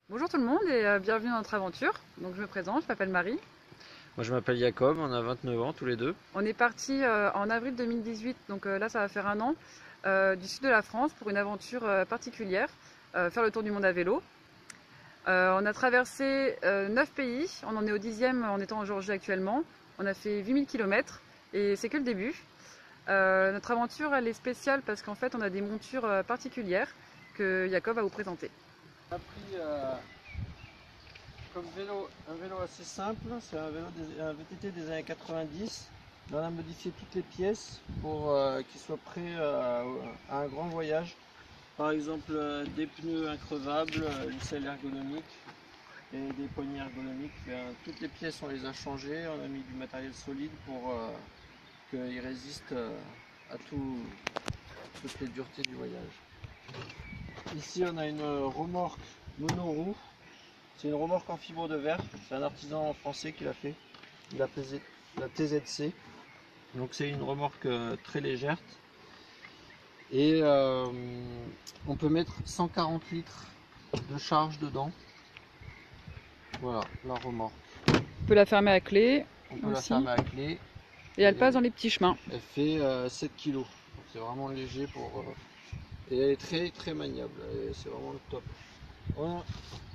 Bonjour tout le monde et bienvenue dans notre aventure. Donc je me présente, je m'appelle Marie. Moi je m'appelle Jacob, on a 29 ans tous les deux. On est parti en avril 2018, donc là ça va faire un an, du sud de la France pour une aventure particulière, faire le tour du monde à vélo. On a traversé 9 pays, on en est au 10e en étant en Géorgie actuellement. On a fait 8000 km et c'est que le début. Notre aventure elle est spéciale parce qu'en fait on a des montures particulières que Jacob va vous présenter. On a pris comme vélo un vélo assez simple, c'est un VTT des années 90. Là, on a modifié toutes les pièces pour qu'il soit prêt à un grand voyage. Par exemple des pneus increvables, une selle ergonomique et des poignées ergonomiques. Toutes les pièces on les a changées, on a mis du matériel solide pour qu'il résiste à toutes les duretés du voyage. Ici on a une remorque monoroue, c'est une remorque en fibre de verre, c'est un artisan français qui l'a fait, il a pesé la TZC, donc c'est une remorque très légère et on peut mettre 140 litres de charge dedans. Voilà la remorque. On peut la fermer à clé On peut aussi. la fermer à clé. Et elle passe dans les petits chemins. Elle fait 7 kg, c'est vraiment léger et elle est très très maniable, c'est vraiment le top.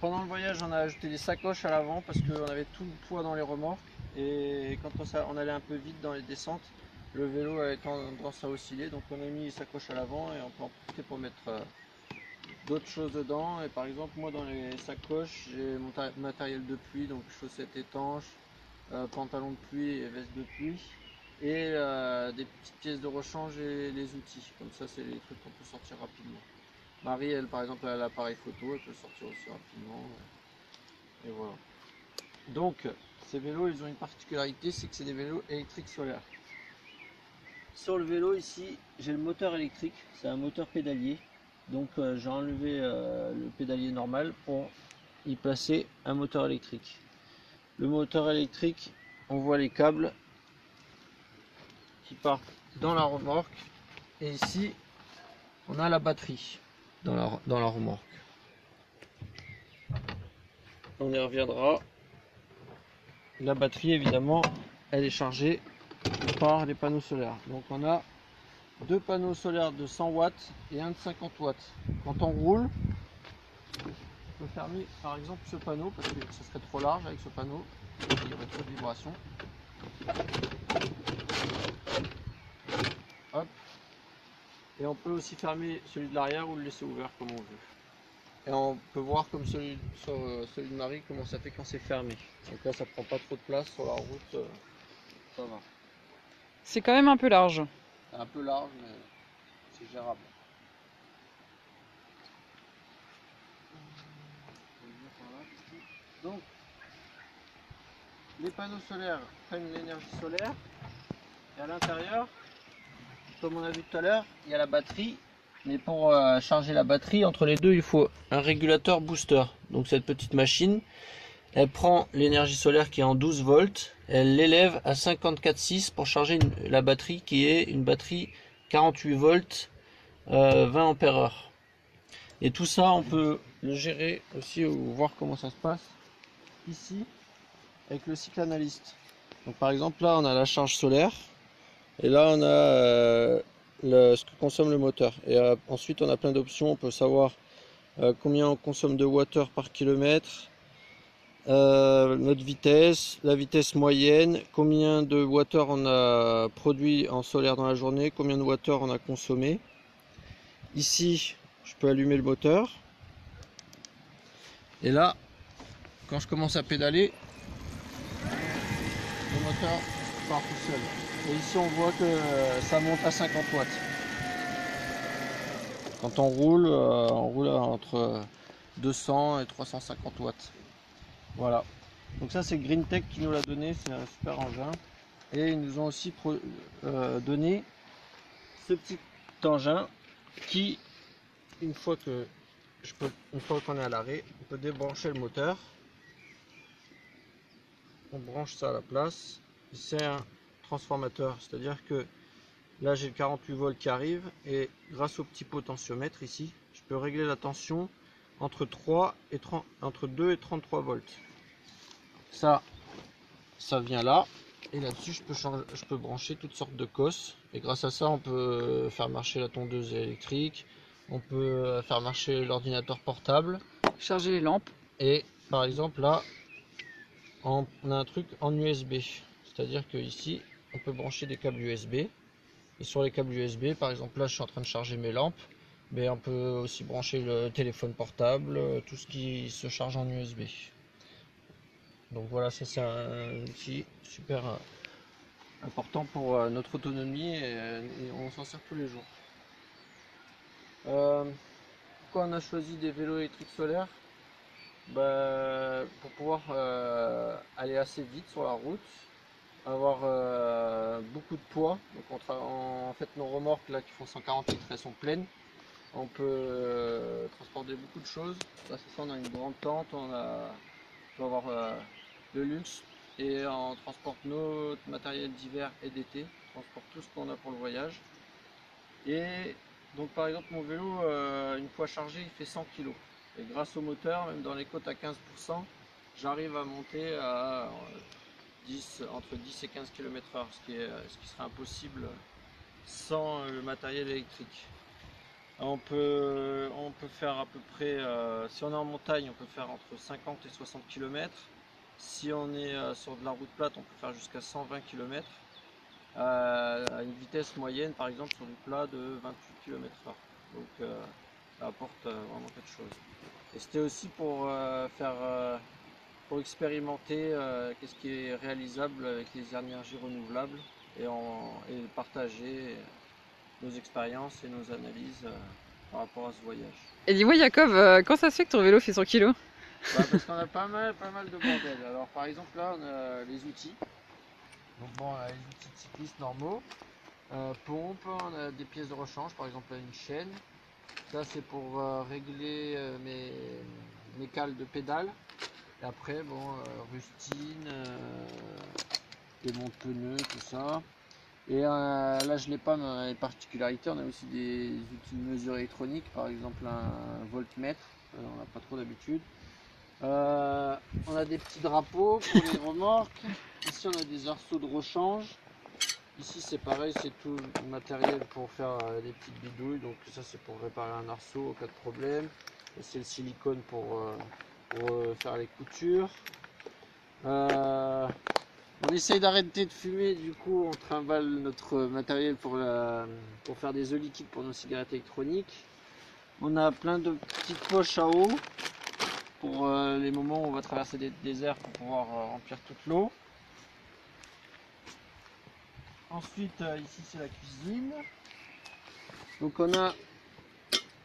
Pendant le voyage, on a ajouté des sacoches à l'avant parce qu'on avait tout le poids dans les remorques et quand on allait un peu vite dans les descentes, le vélo avait tendance à osciller, donc on a mis les sacoches à l'avant et on peut en profiter pour mettre d'autres choses dedans. Et par exemple, moi dans les sacoches, j'ai mon matériel de pluie, donc chaussettes étanches, pantalons de pluie et veste de pluie, et des petites pièces de rechange et les outils. Comme ça, c'est les trucs qu'on peut sortir rapidement. Marie, elle, par exemple, elle a l'appareil photo, elle peut sortir aussi rapidement. Et voilà. Donc, ces vélos, ils ont une particularité, c'est que c'est des vélos électriques solaires. Sur le vélo, ici, j'ai le moteur électrique, c'est un moteur pédalier. Donc, j'ai enlevé le pédalier normal pour y placer un moteur électrique. Le moteur électrique, on voit les câbles qui partent dans la remorque. Et ici, on a la batterie dans la remorque. On y reviendra. La batterie, évidemment, elle est chargée par les panneaux solaires. Donc on a deux panneaux solaires de 100 watts et un de 50 watts. Quand on roule, on peut fermer par exemple ce panneau parce que ce serait trop large avec ce panneau, il y aurait trop de vibrations. Hop. Et on peut aussi fermer celui de l'arrière ou le laisser ouvert comme on veut. Et on peut voir comme celui de Marie comment ça fait quand c'est fermé. Donc là ça prend pas trop de place sur la route, ça va. C'est quand même un peu large. C'est un peu large mais c'est gérable. Donc les panneaux solaires prennent l'énergie solaire et à l'intérieur, comme on a vu tout à l'heure, il y a la batterie. Mais pour charger la batterie, entre les deux, il faut un régulateur booster. Donc cette petite machine, elle prend l'énergie solaire qui est en 12 volts, elle l'élève à 54,6 pour charger la batterie qui est une batterie 48 volts, 20 ampères heure. Et tout ça, on peut le gérer aussi ou voir comment ça se passe ici avec le cycle analyste. Donc par exemple là, on a la charge solaire et là on a ce que consomme le moteur. Et ensuite, on a plein d'options. On peut savoir combien on consomme de wattheures par kilomètre, notre vitesse, la vitesse moyenne, combien de wattheures on a produit en solaire dans la journée, combien de wattheures on a consommé. Ici, je peux allumer le moteur. Et là, quand je commence à pédaler, le moteur part tout seul. Et ici, on voit que ça monte à 50 watts. Quand on roule entre 200 et 350 watts. Voilà. Donc ça c'est GreenTech qui nous l'a donné, c'est un super engin. Et ils nous ont aussi donné ce petit engin qui, une fois qu'on est à l'arrêt, on peut débrancher le moteur. On branche ça à la place. C'est un transformateur, c'est-à-dire que là j'ai le 48 volts qui arrive et grâce au petit potentiomètre ici, je peux régler la tension entre 2 et 33 volts. Ça vient là, et là-dessus je peux brancher toutes sortes de cosses, et grâce à ça on peut faire marcher la tondeuse électrique, on peut faire marcher l'ordinateur portable, Charger les lampes. et par exemple là on a un truc en USB, c'est-à-dire que ici on peut brancher des câbles USB, et sur les câbles USB, par exemple là je suis en train de charger mes lampes, mais on peut aussi brancher le téléphone portable, tout ce qui se charge en USB. Donc voilà, ça c'est un outil super important pour notre autonomie, et on s'en sert tous les jours. Pourquoi on a choisi des vélos électriques solaires? Pour pouvoir aller assez vite sur la route, avoir beaucoup de poids. Donc en fait nos remorques là qui font 140 litres, elles sont pleines. On peut transporter beaucoup de choses. Là, c'est ça, on a une grande tente, on peut avoir le luxe, et on transporte notre matériel d'hiver et d'été, on transporte tout ce qu'on a pour le voyage. Et donc par exemple mon vélo, une fois chargé, il fait 100 kg. Et grâce au moteur, même dans les côtes à 15%, j'arrive à monter à entre 10 et 15 km/h, ce qui serait impossible sans le matériel électrique. On peut faire à peu près, si on est en montagne, on peut faire entre 50 et 60 km. Si on est sur de la route plate, on peut faire jusqu'à 120 km à une vitesse moyenne, par exemple sur du plat de 28 km/h. Donc ça apporte vraiment quelque chose. Et c'était aussi pour pour expérimenter qu'est-ce qui est réalisable avec les énergies renouvelables, et partager nos expériences et nos analyses par rapport à ce voyage. Et dis-moi Jacob, quand ça se fait que ton vélo fait 100 kg? Parce qu'on a pas mal de bordel. Alors par exemple là on a les outils. Donc bon, on a les outils de cycliste normaux. Pompe, on a des pièces de rechange, par exemple une chaîne. Ça c'est pour régler mes cales de pédale. Et après bon, rustine, des montes pneus, tout ça. Et là je n'ai pas mes particularités, on a aussi des outils de mesure électronique, par exemple un voltmètre, on n'a pas trop d'habitude. On a des petits drapeaux pour les remorques, ici on a des arceaux de rechange, ici c'est pareil, c'est tout le matériel pour faire des petites bidouilles, donc ça c'est pour réparer un arceau au cas de problème, et c'est le silicone pour faire les coutures. On essaye d'arrêter de fumer, du coup on trimballe notre matériel pour faire des œufs liquides pour nos cigarettes électroniques. On a plein de petites poches à eau pour les moments où on va traverser des déserts pour pouvoir remplir toute l'eau. Ensuite ici c'est la cuisine. Donc on a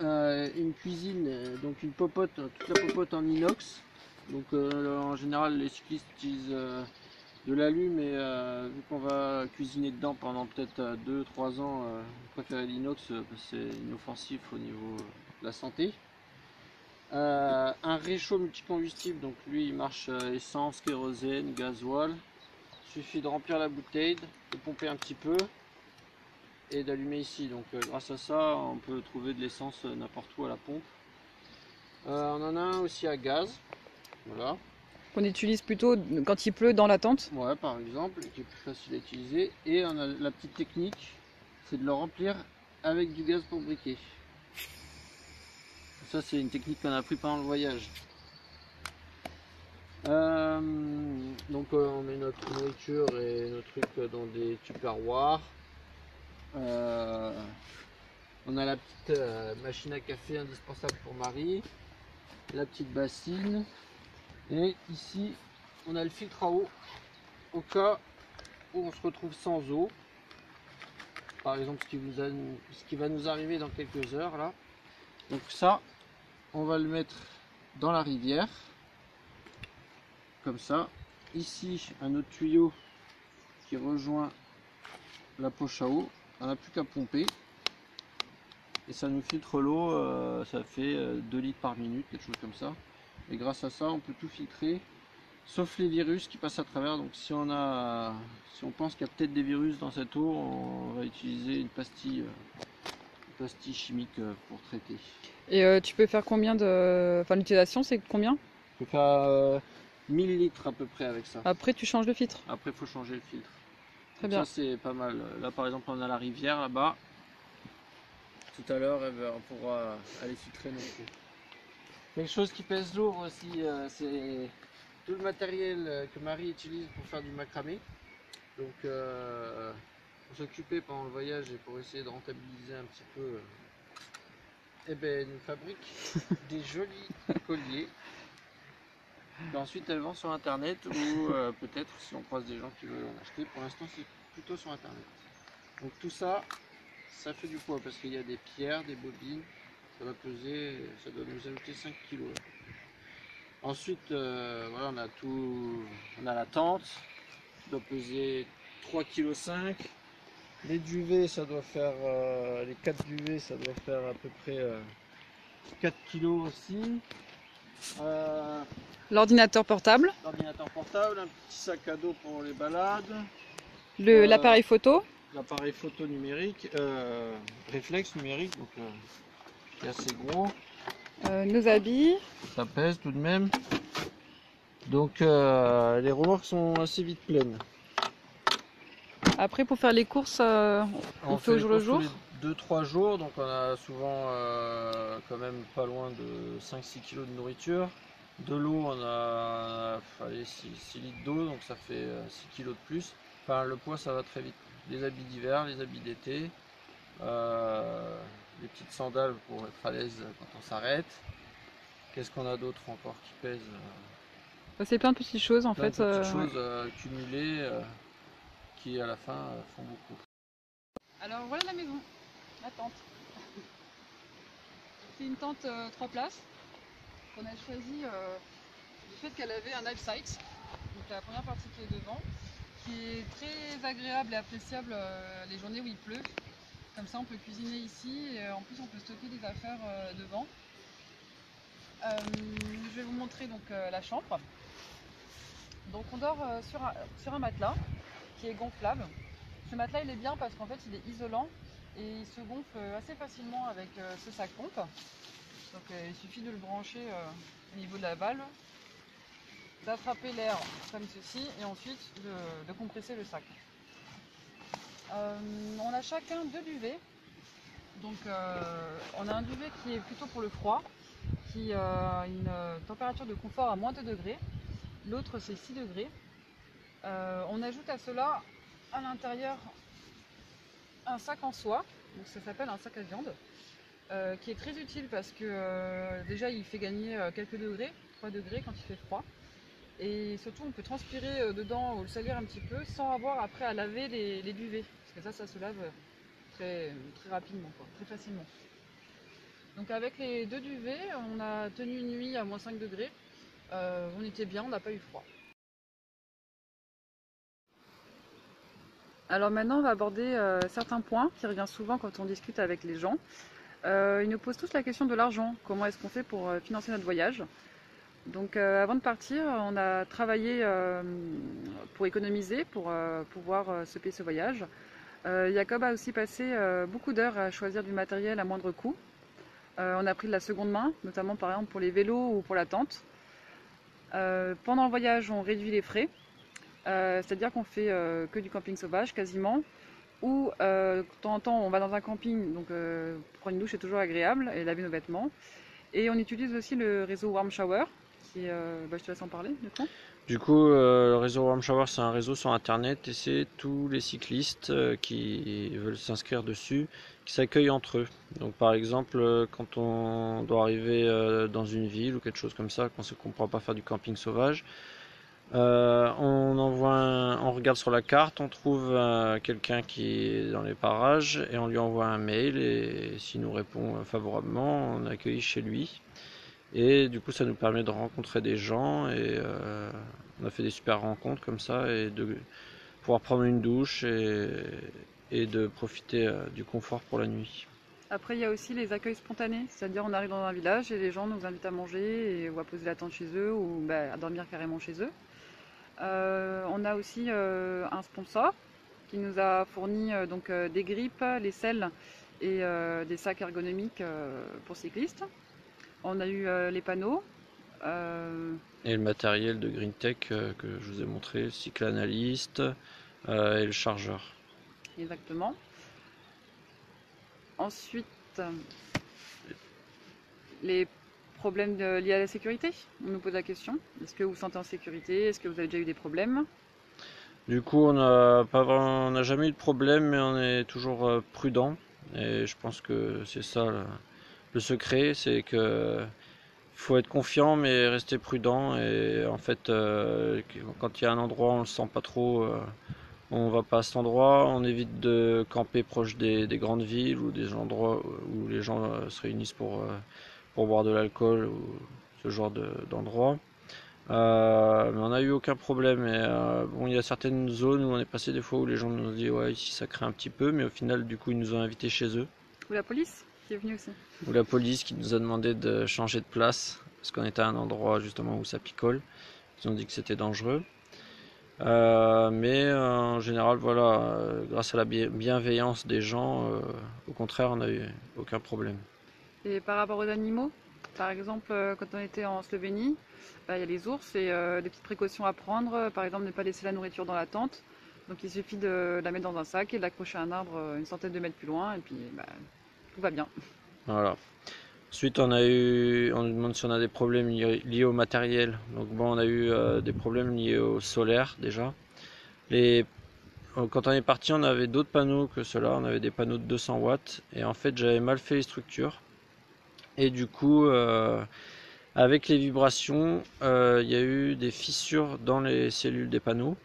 une cuisine, donc une popote, toute la popote en inox. Donc en général les cyclistes utilisent de l'alu, mais vu qu'on va cuisiner dedans pendant peut-être 2-3 ans, on préfère l'inox parce que c'est inoffensif au niveau de la santé. Un réchaud multicombustible, donc lui il marche essence, kérosène, gasoil. Il suffit de remplir la bouteille, de pomper un petit peu et d'allumer ici. Donc grâce à ça on peut trouver de l'essence n'importe où à la pompe. On en a un aussi à gaz, voilà. Qu'on utilise plutôt quand il pleut dans la tente? Ouais, par exemple, qui est plus facile à utiliser. Et on a la petite technique, c'est de le remplir avec du gaz pour briquet. Ça c'est une technique qu'on a appris pendant le voyage. Donc on met notre nourriture et nos trucs dans des tupperwares. On a la petite machine à café indispensable pour Marie, la petite bassine, et ici on a le filtre à eau au cas où on se retrouve sans eau, par exemple ce qui va nous arriver dans quelques heures là. Donc ça on va le mettre dans la rivière comme ça. Ici un autre tuyau qui rejoint la poche à eau, on n'a plus qu'à pomper et ça nous filtre l'eau, ça fait 2 litres par minute, quelque chose comme ça, et grâce à ça on peut tout filtrer sauf les virus qui passent à travers. Donc si on pense qu'il y a peut-être des virus dans cette eau, on va utiliser une pastille pastilles chimiques pour traiter. Et tu peux faire combien de... Enfin, l'utilisation, c'est combien? Je peux faire 1000 litres à peu près avec ça. Après, tu changes le filtre. Après, il faut changer le filtre. Très bien. Ça, c'est pas mal. Là, par exemple, on a la rivière là-bas. Tout à l'heure, on pourra aller filtrer nos eaux. Quelque chose qui pèse lourd aussi, c'est tout le matériel que Marie utilise pour faire du macramé. Donc, pour s'occuper pendant le voyage et pour essayer de rentabiliser un petit peu, eh ben, elle nous fabrique des jolis colliers. Ensuite, elle vend sur internet ou peut-être si on croise des gens qui veulent en acheter. Pour l'instant, c'est plutôt sur internet. Donc, tout ça, ça fait du poids parce qu'il y a des pierres, des bobines. Ça va peser, ça doit nous ajouter 5 kg. Ensuite, voilà, on a tout, on a la tente qui doit peser 3,5 kg. Les duvets, ça doit faire, les 4 duvets, ça doit faire à peu près 4 kg aussi. L'ordinateur portable. L'ordinateur portable, un petit sac à dos pour les balades. L'appareil photo. L'appareil photo numérique, réflexe numérique, donc qui est assez gros. Nos habits. Ça pèse tout de même. Donc les remorques sont assez vite pleines. Après, pour faire les courses, on fait au jour le jour. 2-3 jours, donc on a souvent quand même pas loin de 5-6 kg de nourriture. De l'eau, on a 6 litres d'eau, donc ça fait 6 kg de plus. Enfin, le poids, ça va très vite. Les habits d'hiver, les habits d'été, les petites sandales pour être à l'aise quand on s'arrête. Qu'est-ce qu'on a d'autre encore qui pèse? C'est plein de petites choses en fait. Plein de petites choses cumulées qui à la fin font beaucoup. Alors voilà la maison, la tente. C'est une tente 3 places qu'on a choisie du fait qu'elle avait un live site, donc la première partie qui est devant, qui est très agréable et appréciable les journées où il pleut. Comme ça on peut cuisiner ici et en plus on peut stocker des affaires devant. Je vais vous montrer donc la chambre. Donc on dort sur un matelas qui est gonflable. Ce matelas il est bien parce qu'en fait il est isolant et il se gonfle assez facilement avec ce sac pompe. Donc il suffit de le brancher au niveau de la valve, d'attraper l'air comme ceci et ensuite de compresser le sac. On a chacun 2 duvets. Donc on a un duvet qui est plutôt pour le froid, qui a une température de confort à moins 2 degrés. L'autre c'est 6 degrés. On ajoute à cela à l'intérieur un sac en soie, donc ça s'appelle un sac à viande, qui est très utile parce que déjà il fait gagner quelques degrés, 3 degrés quand il fait froid. Et surtout on peut transpirer dedans ou le salir un petit peu sans avoir après à laver les duvets. Parce que ça se lave très rapidement, quoi, très facilement. Donc avec les 2 duvets, on a tenu une nuit à moins 5 degrés. On était bien, on n'a pas eu froid. Alors maintenant on va aborder certains points qui reviennent souvent quand on discute avec les gens. Ils nous posent tous la question de l'argent. Comment est-ce qu'on fait pour financer notre voyage? Donc avant de partir, on a travaillé pour économiser, pour pouvoir se payer ce voyage. Jacob a aussi passé beaucoup d'heures à choisir du matériel à moindre coût. On a pris de la seconde main, notamment par exemple pour les vélos ou pour la tente. Pendant le voyage, on réduit les frais. C'est-à-dire qu'on fait que du camping sauvage quasiment, ou de temps en temps on va dans un camping, donc prendre une douche est toujours agréable et laver nos vêtements. Et on utilise aussi le réseau Warm Shower, qui est, je te laisse en parler du coup. Du coup, le réseau Warm Shower, c'est un réseau sur internet et c'est tous les cyclistes qui veulent s'inscrire dessus, qui s'accueillent entre eux. Donc par exemple, quand on doit arriver dans une ville ou quelque chose comme ça, qu'on ne pourra pas faire du camping sauvage, on regarde sur la carte, on trouve quelqu'un qui est dans les parages et on lui envoie un mail et s'il nous répond favorablement, on accueille chez lui. Et du coup ça nous permet de rencontrer des gens et on a fait des super rencontres comme ça et de pouvoir prendre une douche et de profiter du confort pour la nuit. Après il y a aussi les accueils spontanés, c'est-à-dire on arrive dans un village et les gens nous invitent à manger et on va poser la tente chez eux ou à dormir carrément chez eux. On a aussi un sponsor qui nous a fourni des grippes, les selles et des sacs ergonomiques pour cyclistes. On a eu les panneaux. Et le matériel de GreenTech que je vous ai montré, le cycle analyste et le chargeur. Exactement. Ensuite, les problèmes liés à la sécurité. On nous pose la question. Est-ce que vous vous sentez en sécurité? Est-ce que vous avez déjà eu des problèmes? Du coup, on n'a jamais eu de problème, mais on est toujours prudent. Et je pense que c'est ça le secret, c'est que faut être confiant, mais rester prudent. Et en fait, quand il y a un endroit, on le sent pas trop. On va pas à cet endroit, on évite de camper proche des grandes villes ou des endroits où les gens se réunissent pour boire de l'alcool ou ce genre d'endroits. Mais on n'a eu aucun problème. Et, bon, il y a certaines zones où on est passé des fois où les gens nous ont dit ouais ici ça craint un petit peu, mais au final du coup ils nous ont invités chez eux. Ou la police qui est venue aussi. Ou la police qui nous a demandé de changer de place parce qu'on était à un endroit justement où ça picole. Ils ont dit que c'était dangereux. Mais en général, voilà, grâce à la bienveillance des gens, au contraire, on n'a eu aucun problème. Et par rapport aux animaux, par exemple, quand on était en Slovénie, il y a les ours et des petites précautions à prendre. Par exemple, ne pas laisser la nourriture dans la tente. Donc il suffit de la mettre dans un sac et de l'accrocher à un arbre une centaine de mètres plus loin et puis tout va bien. Voilà. Ensuite, on nous demande si on a des problèmes liés au matériel. Donc bon, on a eu des problèmes liés au solaire déjà. Quand on est parti, on avait d'autres panneaux que ceux-là. On avait des panneaux de 200 watts. Et en fait, j'avais mal fait les structures. Et du coup, avec les vibrations, il y a eu des fissures dans les cellules des panneaux.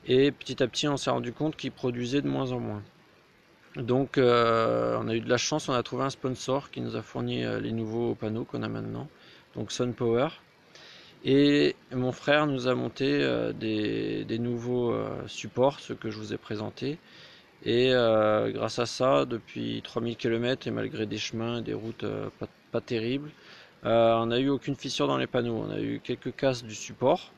Et petit à petit, on s'est rendu compte qu'ils produisaient de moins en moins. Donc on a eu de la chance, on a trouvé un sponsor qui nous a fourni les nouveaux panneaux qu'on a maintenant, donc SunPower. Et mon frère nous a monté des nouveaux supports, ceux que je vous ai présentés. Et grâce à ça, depuis 3000 km et malgré des chemins et des routes pas terribles, on n'a eu aucune fissure dans les panneaux. On a eu quelques casses du support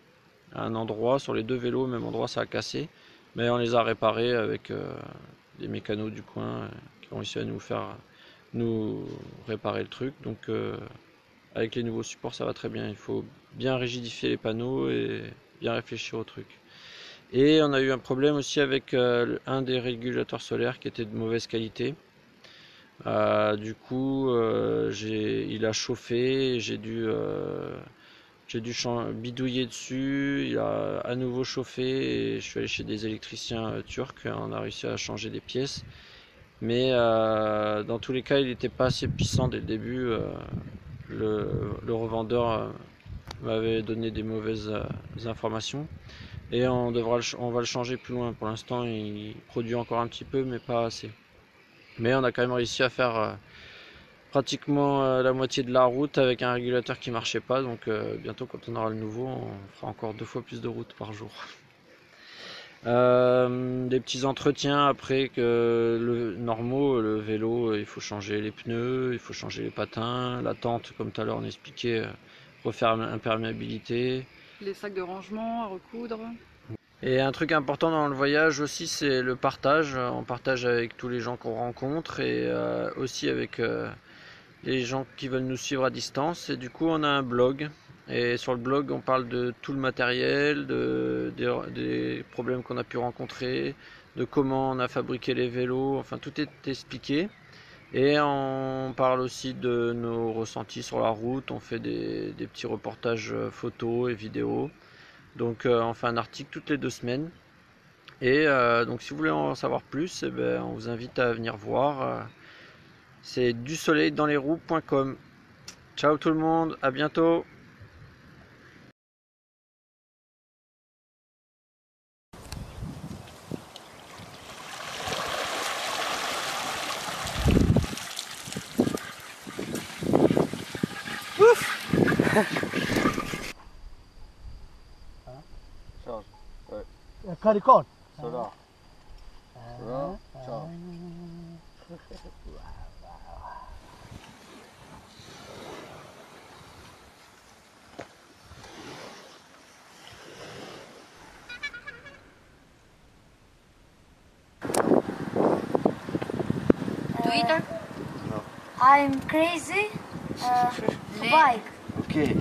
à un endroit, sur les deux vélos, au même endroit ça a cassé. Mais on les a réparés avec des mécanos du coin qui ont réussi à nous réparer le truc. Donc avec les nouveaux supports ça va très bien. Il faut bien rigidifier les panneaux et bien réfléchir au truc. Et on a eu un problème aussi avec un des régulateurs solaires qui était de mauvaise qualité. Du coup il a chauffé, j'ai dû bidouiller dessus, il a à nouveau chauffé et je suis allé chez des électriciens turcs, on a réussi à changer des pièces. Mais dans tous les cas, il n'était pas assez puissant dès le début. Le revendeur m'avait donné des mauvaises informations et on va le changer plus loin. Pour l'instant, il produit encore un petit peu, mais pas assez. Mais on a quand même réussi à faire pratiquement la moitié de la route avec un régulateur qui marchait pas. Donc bientôt, quand on aura le nouveau, on fera encore 2 fois plus de route par jour. Des petits entretiens après que normaux, le vélo, il faut changer les pneus, il faut changer les patins, la tente, comme tout à l'heure on expliquait, refaire l'imperméabilité. Les sacs de rangement à recoudre. Et un truc important dans le voyage aussi, c'est le partage. On partage avec tous les gens qu'on rencontre et aussi avec les gens qui veulent nous suivre à distance. Et du coup, on a un blog. Et sur le blog, on parle de tout le matériel, des problèmes qu'on a pu rencontrer, de comment on a fabriqué les vélos. Enfin, tout est expliqué. Et on parle aussi de nos ressentis sur la route. On fait des petits reportages photos et vidéos. Donc, on fait un article toutes les 2 semaines. Et donc, si vous voulez en savoir plus, eh ben, on vous invite à venir voir. C'est dusoleildanslesroues.com. Ciao tout le monde, à bientôt. Charge. Ouais. Caricot. Cela. Cela. Ciao. Twitter? I'm crazy. Bike. Ok.